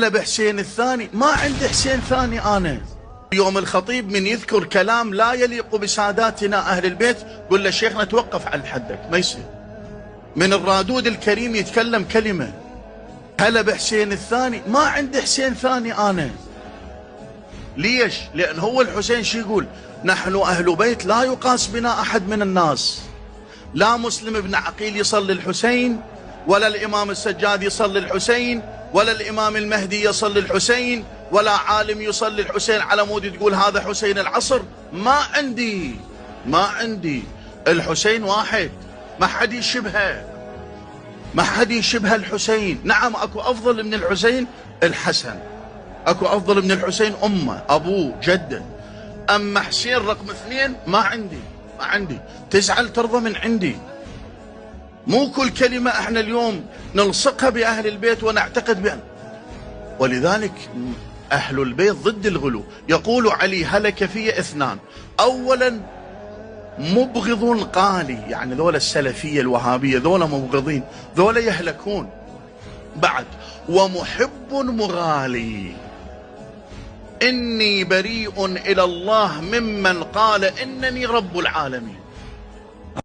بحسين الثاني، ما عندي حسين ثاني أنا. يوم الخطيب من يذكر كلام لا يليق بساداتنا أهل البيت قل له شيخنا توقف عند حدك، ما يصير. من الرادود الكريم يتكلم كلمة هلا بحسين الثاني، ما عندي حسين ثاني أنا. ليش؟ لأن هو الحسين شو يقول؟ نحن أهل بيت لا يقاس بنا أحد من الناس. لا مسلم بن عقيل يصلي الحسين، ولا الإمام السجاد يصلي الحسين، ولا الإمام المهدي يصلي الحسين، ولا عالم يصلي الحسين على مود تقول هذا حسين العصر. ما عندي الحسين واحد، ما حد يشبهه، ما حد يشبه الحسين. نعم اكو افضل من الحسين الحسن، اكو افضل من الحسين امه ابوه جده، اما حسين رقم اثنين ما عندي. تزعل ترضى من عندي. مو كل كلمة احنا اليوم نلصقها بأهل البيت ونعتقد بأن، ولذلك أهل البيت ضد الغلو. يقول علي هلك في اثنان، أولا مبغض قالي، يعني ذولا السلفية الوهابية ذولا مبغضين، ذولا يهلكون. بعد ومحب مغالي، إني بريء إلى الله ممن قال إنني رب العالمين.